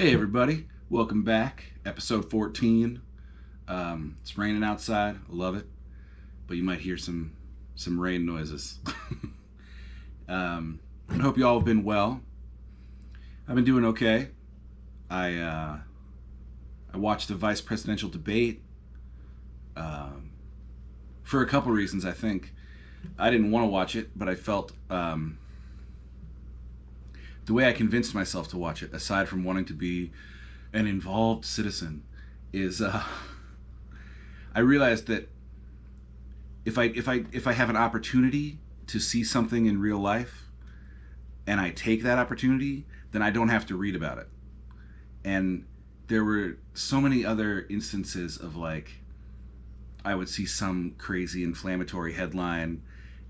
Hey everybody, welcome back. Episode 14. It's raining outside. I love it, but you might hear some rain noises. I hope you all have been well. I've been doing okay. I watched the vice presidential debate for a couple reasons. I think I didn't want to watch it, but I felt the way I convinced myself to watch it, aside from wanting to be an involved citizen, is I realized that if I have an opportunity to see something in real life and I take that opportunity, then I don't have to read about it. And there were so many other instances of, like, I would see some crazy inflammatory headline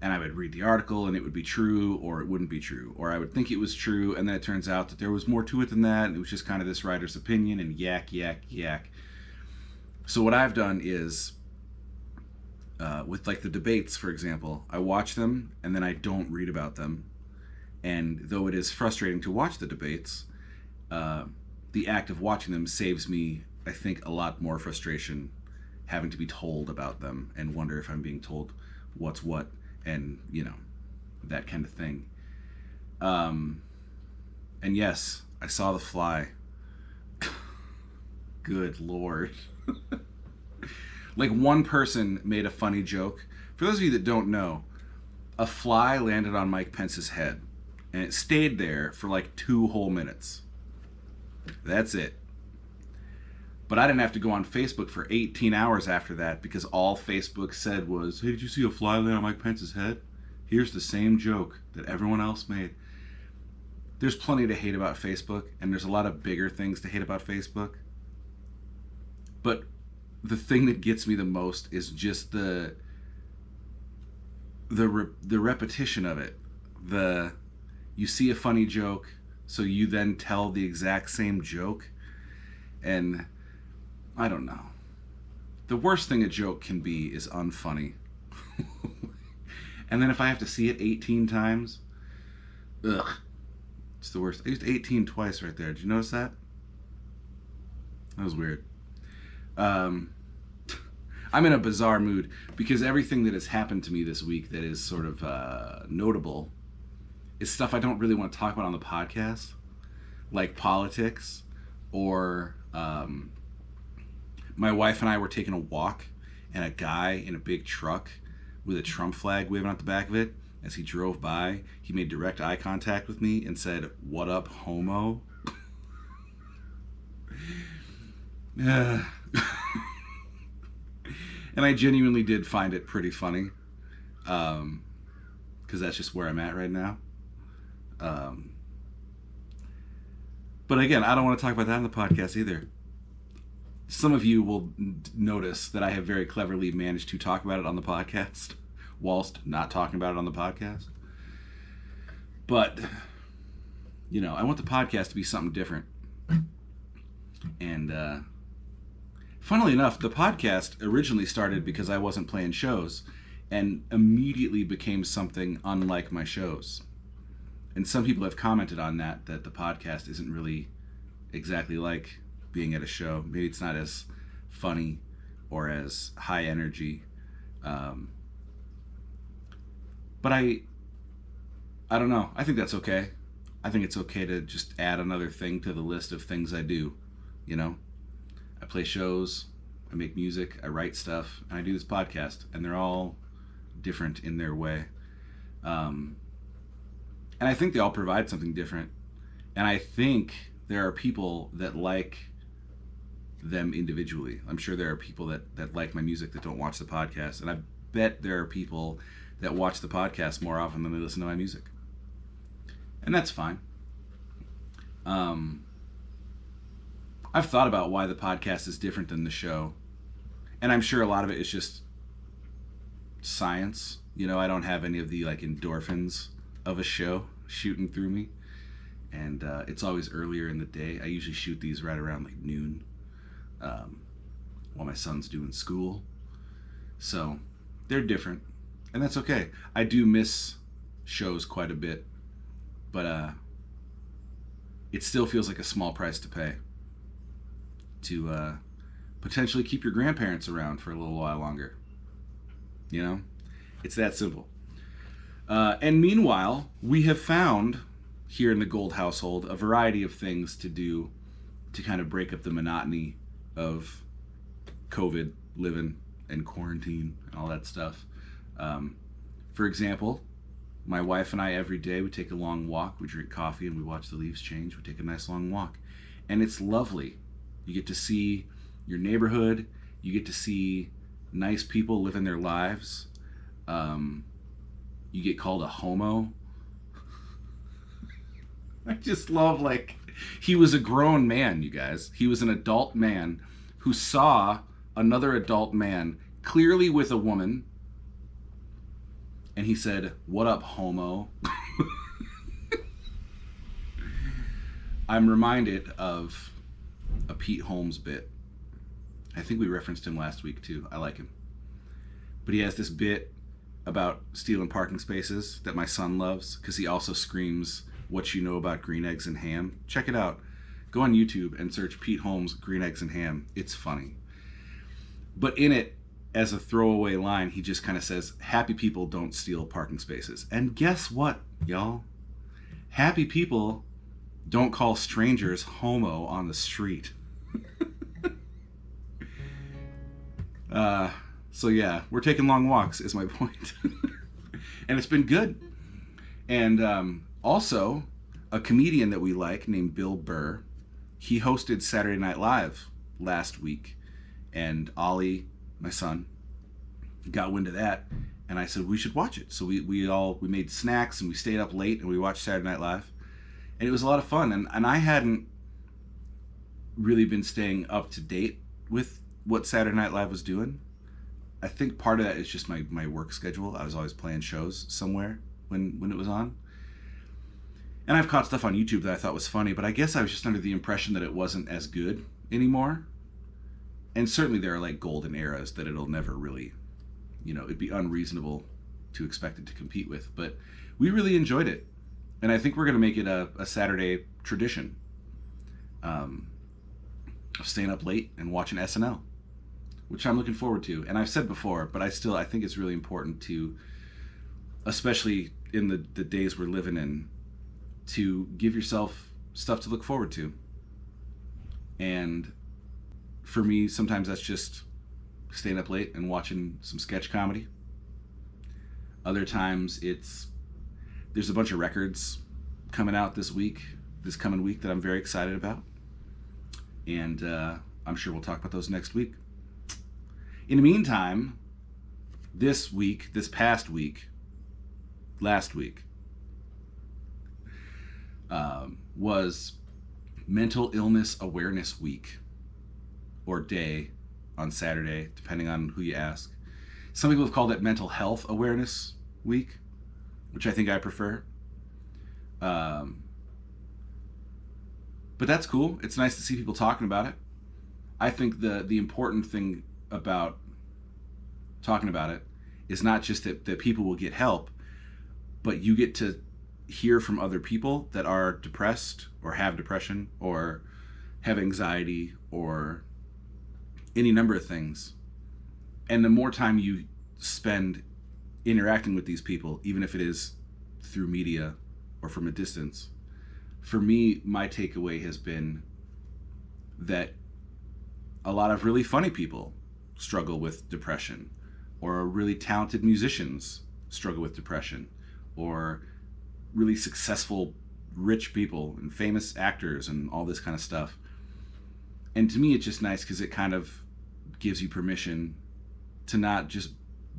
and I would read the article and it would be true or it wouldn't be true, or I would think it was true and then it turns out that there was more to it than that and it was just kind of this writer's opinion and yak. So what I've done is with, like, the debates, for example, I watch them and then I don't read about them. And though it is frustrating to watch the debates, the act of watching them saves me, I think, a lot more frustration having to be told about them and wonder if I'm being told what's what and, you know, that kind of thing. And yes, I saw The Fly. Good Lord. Like, one person made a funny joke. For those of you that don't know, a fly landed on Mike Pence's head and it stayed there for like 2 whole minutes. That's it. But I didn't have to go on Facebook for 18 hours after that because all Facebook said was, hey, did you see a fly land on Mike Pence's head? Here's the same joke that everyone else made. There's plenty to hate about Facebook, and there's a lot of bigger things to hate about Facebook. But the thing that gets me the most is just the repetition of it. You see a funny joke, so you then tell the exact same joke, and I don't know. The worst thing a joke can be is unfunny. And then if I have to see it 18 times, ugh, it's the worst. I used 18 twice right there. Did you notice that? That was weird. I'm in a bizarre mood because everything that has happened to me this week that is sort of notable is stuff I don't really want to talk about on the podcast, like politics or my wife and I were taking a walk, and a guy in a big truck with a Trump flag waving out the back of it, as he drove by, he made direct eye contact with me and said, "What up, homo?" And I genuinely did find it pretty funny, because that's just where I'm at right now. But again, I don't want to talk about that on the podcast either. Some of you will notice that I have very cleverly managed to talk about it on the podcast whilst not talking about it on the podcast. But, you know, I want the podcast to be something different. And funnily enough, the podcast originally started because I wasn't playing shows and immediately became something unlike my shows. And some people have commented on that the podcast isn't really exactly like being at a show. Maybe it's not as funny or as high energy. But I don't know. I think that's okay. I think it's okay to just add another thing to the list of things I do. You know, I play shows, I make music, I write stuff, and I do this podcast, and they're all different in their way. And I think they all provide something different. And I think there are people that like them individually. I'm sure there are people that like my music that don't watch the podcast. And I bet there are people that watch the podcast more often than they listen to my music. And that's fine. I've thought about why the podcast is different than the show. And I'm sure a lot of it is just science. You know, I don't have any of the, like, endorphins of a show shooting through me. And it's always earlier in the day. I usually shoot these right around like noon while my son's doing school. So they're different. And that's okay. I do miss shows quite a bit. But it still feels like a small price to pay. to potentially keep your grandparents around for a little while longer. You know, it's that simple. And meanwhile, we have found here in the Gold household a variety of things to do to kind of break up the monotony of COVID living and quarantine and all that stuff. For example, my wife and I, every day, we take a long walk, we drink coffee, and we watch the leaves change. We take a nice long walk. And it's lovely. You get to see your neighborhood. You get to see nice people living their lives. You get called a homo. I just love, like, he was a grown man, you guys. He was an adult man who saw another adult man, clearly with a woman, and he said, "What up, homo?" I'm reminded of a Pete Holmes bit. I think we referenced him last week too. I like him. But he has this bit about stealing parking spaces that my son loves, because he also screams, "What you know about green eggs and ham?" Check it out. Go on YouTube and search Pete Holmes green eggs and ham. It's funny. But in it, as a throwaway line, he just kind of says, happy people don't steal parking spaces. And guess what, y'all? Happy people don't call strangers homo on the street. So yeah, we're taking long walks is my point. And it's been good. And also, a comedian that we like named Bill Burr, he hosted Saturday Night Live last week. And Ollie, my son, got wind of that, and I said we should watch it. So we made snacks and we stayed up late and we watched Saturday Night Live, and it was a lot of fun. And I hadn't really been staying up to date with what Saturday Night Live was doing. I think part of that is just my work schedule. I was always playing shows somewhere when it was on, and I've caught stuff on YouTube that I thought was funny, but I guess I was just under the impression that it wasn't as good anymore. And certainly there are like golden eras that it'll never really, it'd be unreasonable to expect it to compete with. But we really enjoyed it. And I think we're going to make it a Saturday tradition of staying up late and watching SNL, which I'm looking forward to. And I've said before, but I think it's really important to, especially in the days we're living in, to give yourself stuff to look forward to. And for me, sometimes that's just staying up late and watching some sketch comedy. Other times there's a bunch of records coming out this coming week that I'm very excited about. And I'm sure we'll talk about those next week. In the meantime, last week, was Mental Illness Awareness Week. Or day on Saturday, depending on who you ask. Some people have called it Mental Health Awareness Week, which I think I prefer. But that's cool. It's nice to see people talking about it. I think the important thing about talking about it is not just that people will get help, but you get to hear from other people that are depressed or have depression or have anxiety or any number of things. And the more time you spend interacting with these people, even if it is through media or from a distance, for me, my takeaway has been that a lot of really funny people struggle with depression, or really talented musicians struggle with depression, or really successful rich people and famous actors and all this kind of stuff. And to me, it's just nice because it kind of gives you permission to not just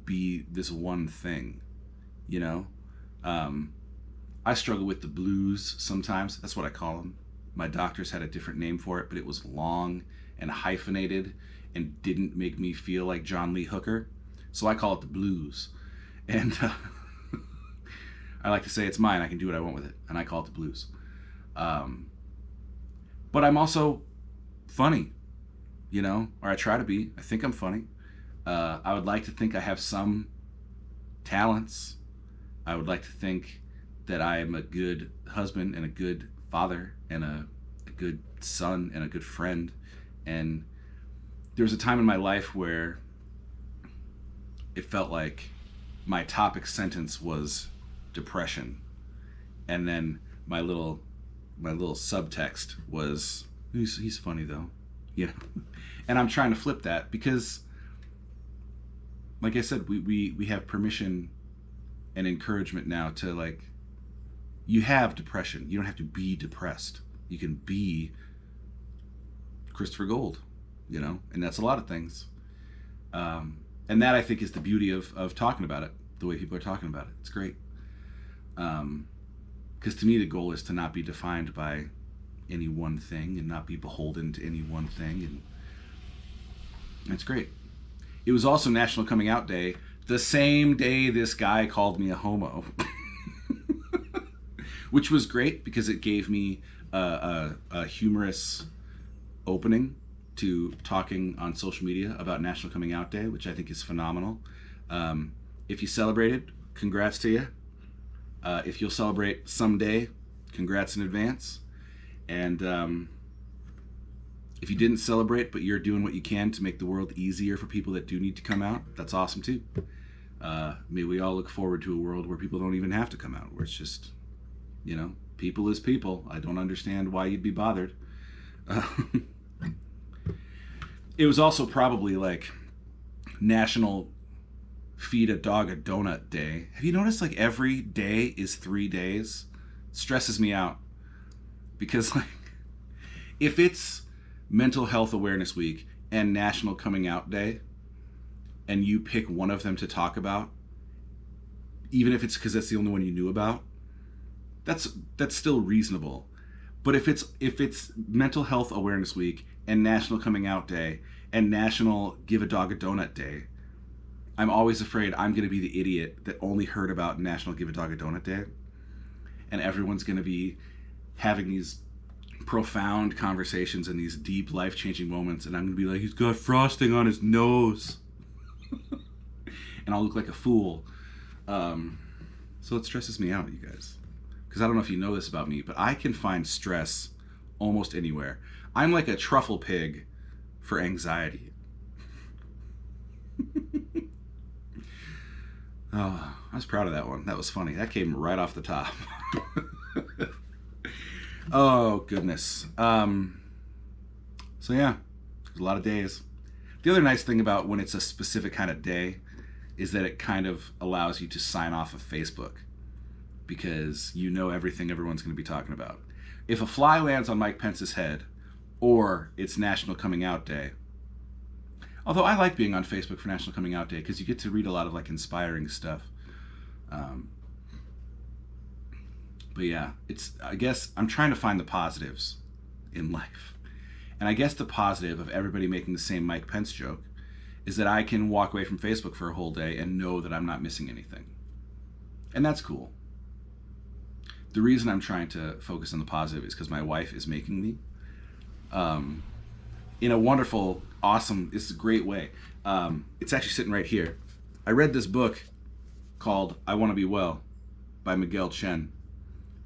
be this one thing, I struggle with the blues sometimes. That's what I call them. My doctors had a different name for it, but it was long and hyphenated and didn't make me feel like John Lee Hooker. So I call it the blues. And I like to say it's mine. I can do what I want with it. And I call it the blues. But I'm also funny, or I try to be. I think I'm funny. I would like to think I have some talents. I would like to think that I am a good husband and a good father and a good son and a good friend And there was a time in my life where it felt like my topic sentence was depression, and then my little subtext was he's funny though, you know. And I'm trying to flip that because, like I said, we have permission and encouragement now to, like, you have depression. You don't have to be depressed. You can be Christopher Gold, you know, and that's a lot of things. And that, I think, is the beauty of talking about it, the way people are talking about it. It's great. Because to me, the goal is to not be defined by any one thing and not be beholden to any one thing. And that's great. It was also National Coming Out Day, the same day this guy called me a homo. Which was great because it gave me a humorous opening to talking on social media about National Coming Out Day, which I think is phenomenal. If you celebrated, congrats to you. If you'll celebrate someday, congrats in advance. And if you didn't celebrate, but you're doing what you can to make the world easier for people that do need to come out, that's awesome too. May we all look forward to a world where people don't even have to come out, where it's just, you know, people is people. I don't understand why you'd be bothered. It was also probably like National Feed a Dog a Donut Day. Have you noticed, like, every day is 3 days? It stresses me out. Because, like, if it's Mental Health Awareness Week and National Coming Out Day, and you pick one of them to talk about, even if it's because that's the only one you knew about, that's still reasonable. But if it's Mental Health Awareness Week and National Coming Out Day and National Give a Dog a Donut Day, I'm always afraid I'm going to be the idiot that only heard about National Give a Dog a Donut Day, and everyone's going to be having these profound conversations and these deep, life-changing moments, and I'm going to be like, he's got frosting on his nose. And I'll look like a fool. So it stresses me out, you guys. Because I don't know if you know this about me, but I can find stress almost anywhere. I'm like a truffle pig for anxiety. Oh, I was proud of that one. That was funny. That came right off the top. Oh, goodness. So yeah, there's a lot of days. The other nice thing about when it's a specific kind of day is that it kind of allows you to sign off of Facebook, because you know everything everyone's going to be talking about. If a fly lands on Mike Pence's head, or it's National Coming Out Day, although I like being on Facebook for National Coming Out Day because you get to read a lot of, like, inspiring stuff. But yeah, I guess I'm trying to find the positives in life. And I guess the positive of everybody making the same Mike Pence joke is that I can walk away from Facebook for a whole day and know that I'm not missing anything. And that's cool. The reason I'm trying to focus on the positive is because my wife is making me, in a wonderful, awesome, it's a great way. It's actually sitting right here. I read this book called I Want to Be Well by Miguel Chen.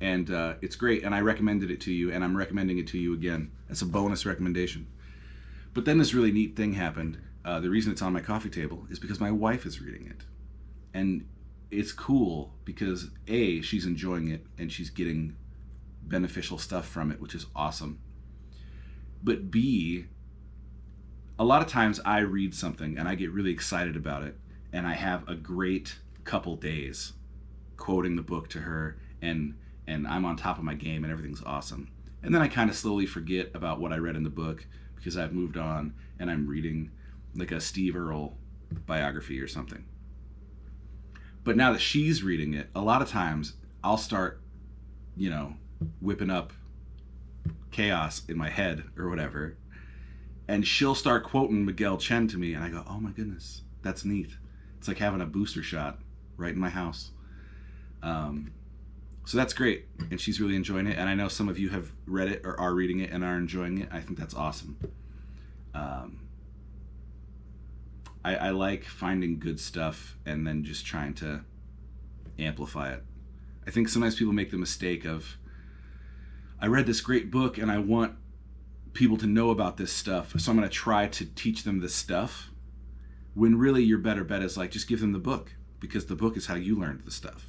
And it's great, and I recommended it to you, and I'm recommending it to you again. It's a bonus recommendation. But then this really neat thing happened. The reason it's on my coffee table is because my wife is reading it. And it's cool because, A, she's enjoying it, and she's getting beneficial stuff from it, which is awesome. But B, a lot of times I read something, and I get really excited about it, and I have a great couple days quoting the book to her, and I'm on top of my game and everything's awesome. And then I kind of slowly forget about what I read in the book because I've moved on and I'm reading like a Steve Earle biography or something. But now that she's reading it, a lot of times I'll start, you know, whipping up chaos in my head or whatever, and she'll start quoting Miguel Chen to me, and I go, oh my goodness, that's neat. It's like having a booster shot right in my house. So that's great, and she's really enjoying it, and I know some of you have read it or are reading it and are enjoying it. I think that's awesome. I like finding good stuff and then just trying to amplify it. I think sometimes people make the mistake of, I read this great book and I want people to know about this stuff, so I'm going to try to teach them this stuff, when really your better bet is like, just give them the book, because the book is how you learned the stuff.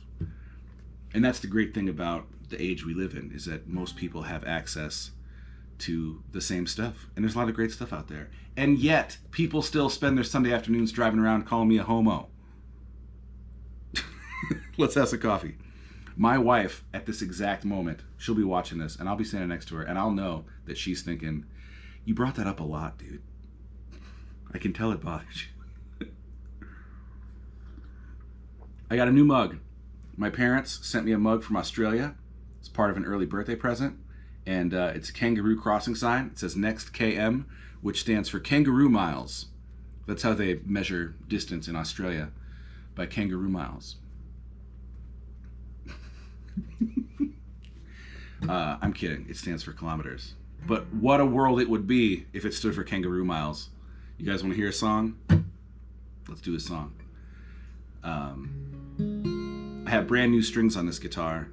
And that's the great thing about the age we live in, is that most people have access to the same stuff. And there's a lot of great stuff out there. And yet, people still spend their Sunday afternoons driving around calling me a homo. Let's have some coffee. My wife, at this exact moment, she'll be watching this, and I'll be standing next to her, and I'll know that she's thinking, you brought that up a lot, dude. I can tell it bothers you. I got a new mug. My parents sent me a mug from Australia. It's part of an early birthday present. And it's a kangaroo crossing sign. It says Next KM, which stands for Kangaroo Miles. That's how they measure distance in Australia, by kangaroo miles. I'm kidding. It stands for kilometers. But what a world it would be if it stood for kangaroo miles. You guys want to hear a song? Let's do a song. I have brand new strings on this guitar.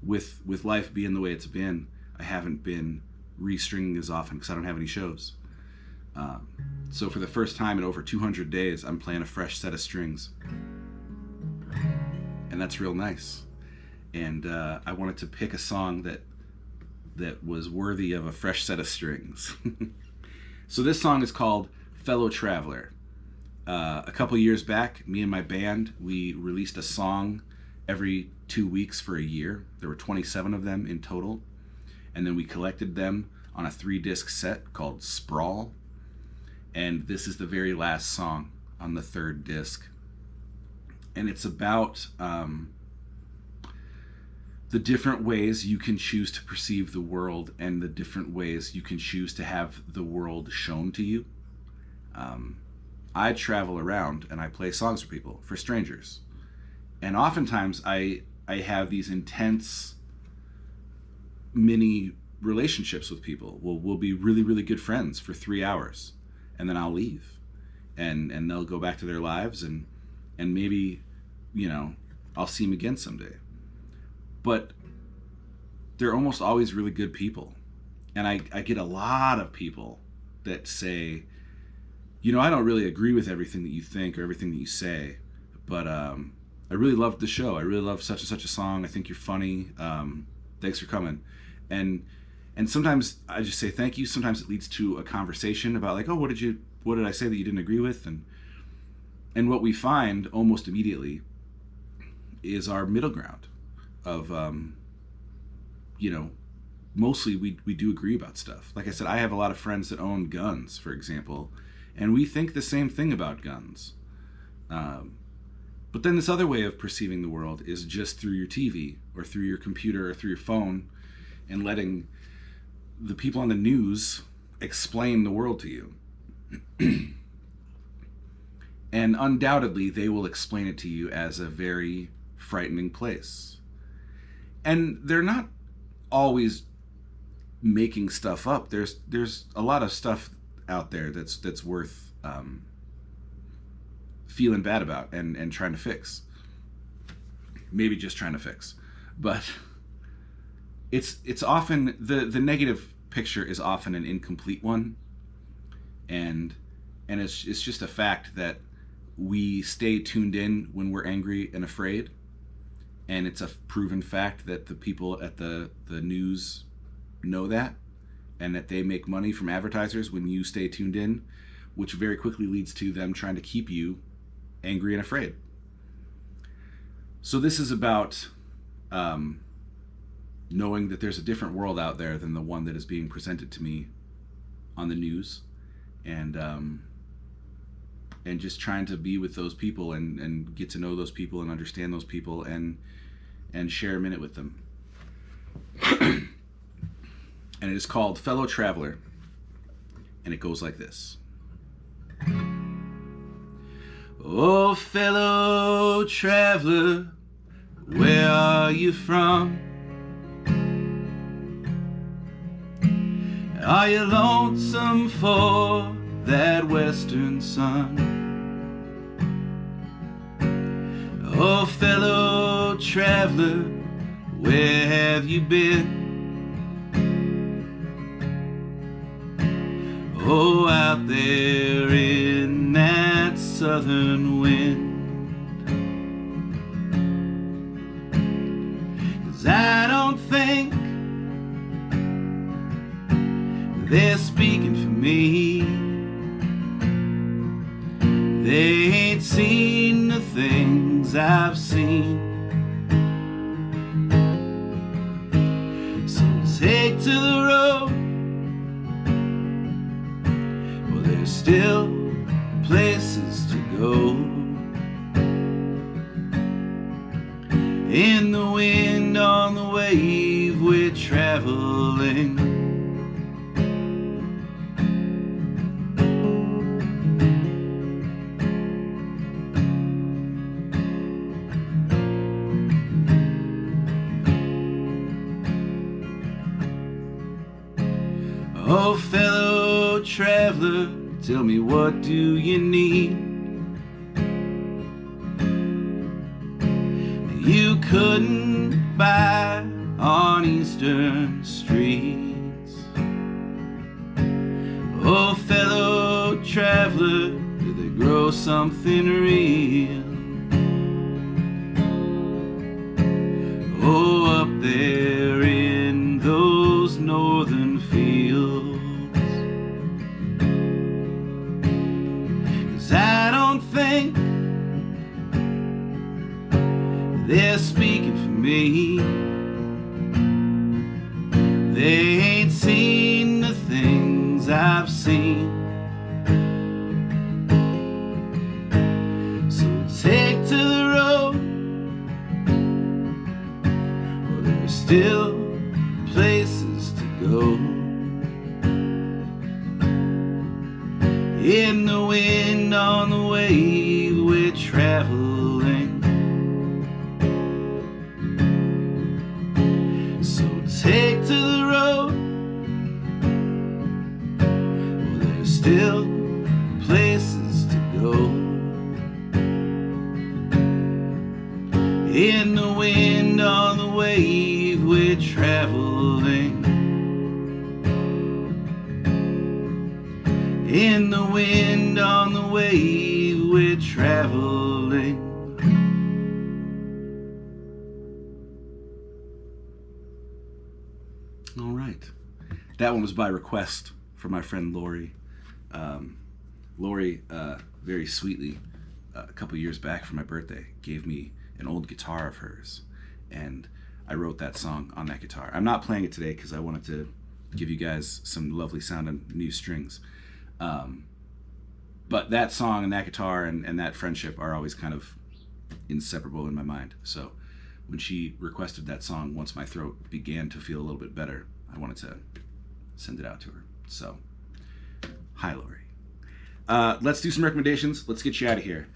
With life being the way it's been, I haven't been restringing as often because I don't have any shows. So for the first time in over 200 days, I'm playing a fresh set of strings. And that's real nice. And I wanted to pick a song that was worthy of a fresh set of strings. So this song is called Fellow Traveler. A couple years back, me and my band, we released a song every 2 weeks for a year. There were 27 of them in total. And then we collected them on a 3-disc set called Sprawl. And this is the very last song on the 3rd disc. And it's about the different ways you can choose to perceive the world, and the different ways you can choose to have the world shown to you. I travel around and I play songs for people, for strangers. And oftentimes I have these intense mini relationships with people. We'll be really, really good friends for 3 hours, and then I'll leave. And they'll go back to their lives, and maybe, I'll see them again someday. But they're almost always really good people. And I get a lot of people that say, I don't really agree with everything that you think or everything that you say, but I really loved the show. I really love such and such a song. I think you're funny. Thanks for coming. And sometimes I just say thank you. Sometimes it leads to a conversation about like, oh, what did I say that you didn't agree with? And what we find almost immediately is our middle ground of, mostly we do agree about stuff. Like I said, I have a lot of friends that own guns, for example, and we think the same thing about guns. But then this other way of perceiving the world is just through your TV or through your computer or through your phone, and letting the people on the news explain the world to you. And undoubtedly, they will explain it to you as a very frightening place. And they're not always making stuff up. There's a lot of stuff out there that's worth feeling bad about and trying to fix. Maybe just trying to fix. But it's often the negative picture is often an incomplete one, and it's just a fact that we stay tuned in when we're angry and afraid. And it's a proven fact that the people at the news know that, and that they make money from advertisers when you stay tuned in, which very quickly leads to them trying to keep you angry and afraid. So this is about knowing that there's a different world out there than the one that is being presented to me on the news, and just trying to be with those people and get to know those people and understand those people and share a minute with them. And it is called Fellow Traveler, and it goes like this. Oh, fellow traveler, where are you from? Are you lonesome for that western sun? Oh, fellow traveler, where have you been? out there in that southern wind. 'Cause I don't think they're speaking for me. They ain't seen the things I've seen. So take to the road. Well, there's still places to go. In the wind, on the wave, we're traveling. Oh, fellow traveler, tell me, what do you need? You couldn't buy on eastern streets. Oh, fellow traveler, did they grow something real? Oh, up there in those northern fields. 'Cause I don't think they're speaking for me. They ain't seen the things I've seen. So take to the road. Well, there's still places to go. In the wind, on the wave, we're traveling. So take to the road. Well, there's still places to go. In the wind, on the wave, we're traveling. In the wind, on the wave, we're traveling. All right. That one was by request from my friend Lori. Lori, very sweetly, a couple years back for my birthday, gave me an old guitar of hers. And I wrote that song on that guitar. I'm not playing it today because I wanted to give you guys some lovely sounding new strings. But that song and that guitar and that friendship are always kind of inseparable in my mind. So when she requested that song, once my throat began to feel a little bit better, I wanted to send it out to her. So, hi, Lori. Let's do some recommendations. Let's get you out of here.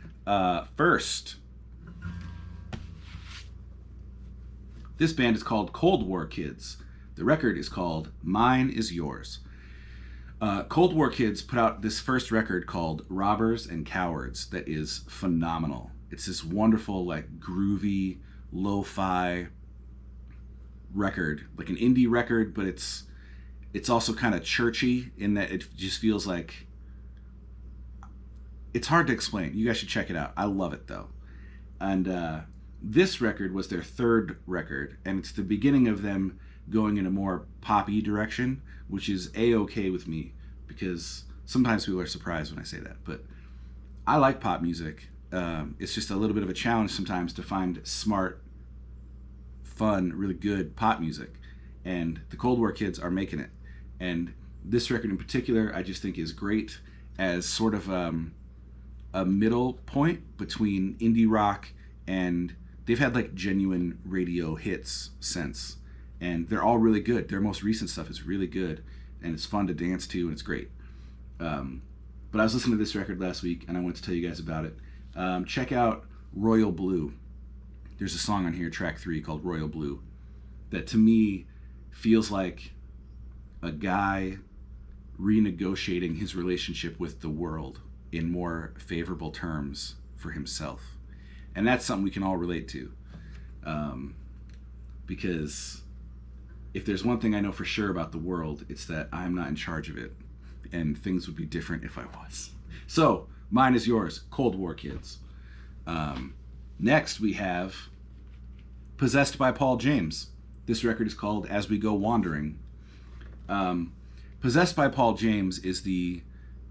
First, this band is called Cold War Kids. The record is called Mine Is Yours. Cold War Kids put out this first record called Robbers and Cowards that is phenomenal. It's this wonderful, like, groovy, lo-fi record, like an indie record, but it's also kind of churchy in that it just feels like, it's hard to explain. You guys should check it out. I love it, though. And this record was their third record, and it's the beginning of them going in a more poppy direction, which is A-okay with me, because sometimes people are surprised when I say that, but I like pop music. It's just a little bit of a challenge sometimes to find smart, fun, really good pop music, and the Cold War Kids are making it. And this record in particular, I just think is great as sort of a middle point between indie rock, and they've had like genuine radio hits since, and they're all really good. Their most recent stuff is really good, and it's fun to dance to, and it's great. But I was listening to this record last week, and I wanted to tell you guys about it. Check out Royal Blue. There's a song on here, track 3, called Royal Blue, that to me feels like a guy renegotiating his relationship with the world in more favorable terms for himself. And that's something we can all relate to. Because if there's one thing I know for sure about the world, it's that I'm not in charge of it. and things would be different if I was. So, mine is yours, Cold War Kids. Next, we have Possessed by Paul James. This record is called As We Go Wandering. Possessed by Paul James is the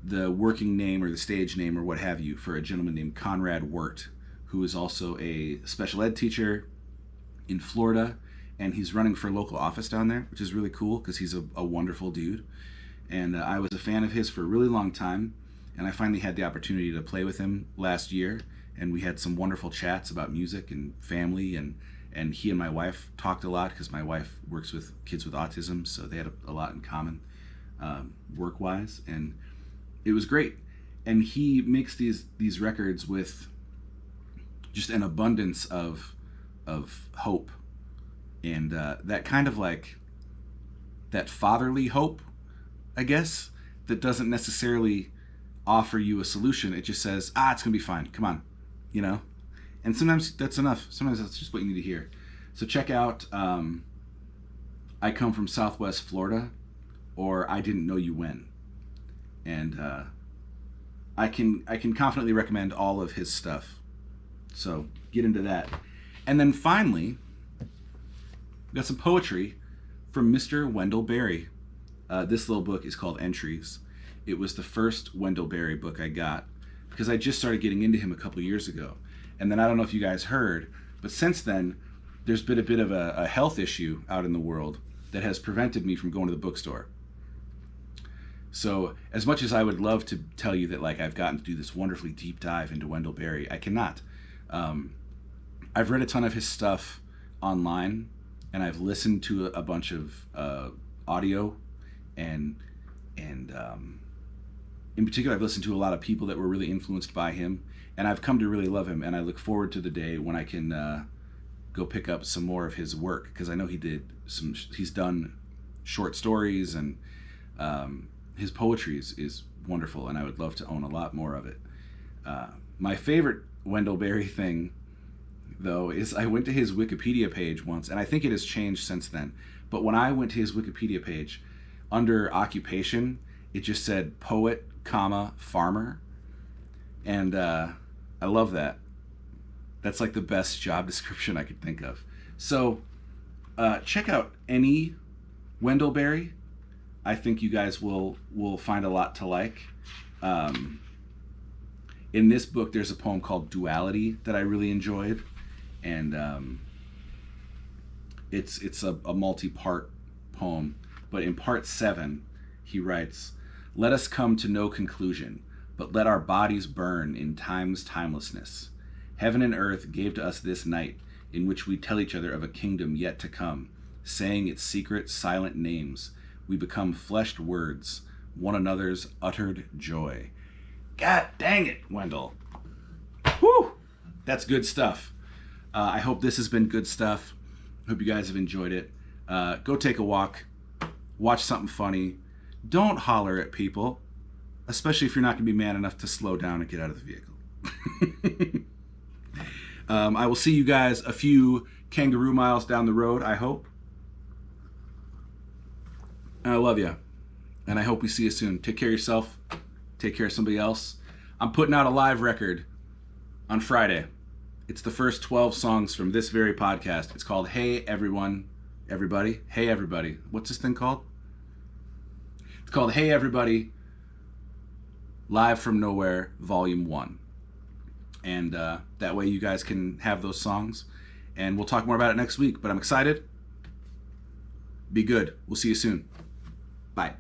working name or the stage name or what have you for a gentleman named Conrad Wirt, who is also a special ed teacher in Florida, and he's running for local office down there, which is really cool because he's a wonderful dude. And I was a fan of his for a really long time, and I finally had the opportunity to play with him last year, and we had some wonderful chats about music and family, and he and my wife talked a lot because my wife works with kids with autism, so they had a lot in common work-wise, and it was great. And he makes these records with just an abundance of hope, and that kind of like that fatherly hope, I guess, that doesn't necessarily offer you a solution. It just says, it's gonna be fine, come on, you know. And sometimes that's enough. Sometimes that's just what you need to hear. So check out I Come From Southwest Florida, or I Didn't Know You When. And I can confidently recommend all of his stuff. So get into that. And then finally, we got some poetry from Mr. Wendell Berry. This little book is called Entries. It was the first Wendell Berry book I got because I just started getting into him a couple years ago. And then I don't know if you guys heard, but since then, there's been a bit of a health issue out in the world that has prevented me from going to the bookstore. So as much as I would love to tell you that like I've gotten to do this wonderfully deep dive into Wendell Berry, I cannot. I've read a ton of his stuff online, and I've listened to a bunch of audio, and in particular, I've listened to a lot of people that were really influenced by him, and I've come to really love him, and I look forward to the day when I can go pick up some more of his work, because I know he's done short stories, and his poetry is wonderful, and I would love to own a lot more of it. My favorite Wendell Berry thing, though, is I went to his Wikipedia page once, and I think it has changed since then, but when I went to his Wikipedia page, under occupation, it just said poet, farmer, and I love that. That's like the best job description I could think of. So check out any Wendell Berry. I think you guys will find a lot to like. In this book, there's a poem called Duality that I really enjoyed, and it's a multi-part poem. But in part 7, he writes, "Let us come to no conclusion, but let our bodies burn in time's timelessness. Heaven and earth gave to us this night, in which we tell each other of a kingdom yet to come, saying its secret, silent names. We become fleshed words, one another's uttered joy." God dang it, Wendell. Whew! That's good stuff. I hope this has been good stuff. Hope you guys have enjoyed it. Go take a walk. Watch something funny. Don't holler at people, especially if you're not going to be man enough to slow down and get out of the vehicle. I will see you guys a few kangaroo miles down the road, I hope. And I love you. And I hope we see you soon. Take care of yourself. Take care of somebody else. I'm putting out a live record on Friday. It's the first 12 songs from this very podcast. It's called Hey Everyone, Everybody. Hey Everybody. What's this thing called? It's called Hey Everybody, Live from Nowhere, Volume 1. And that way you guys can have those songs. And we'll talk more about it next week. But I'm excited. Be good. We'll see you soon. Bye.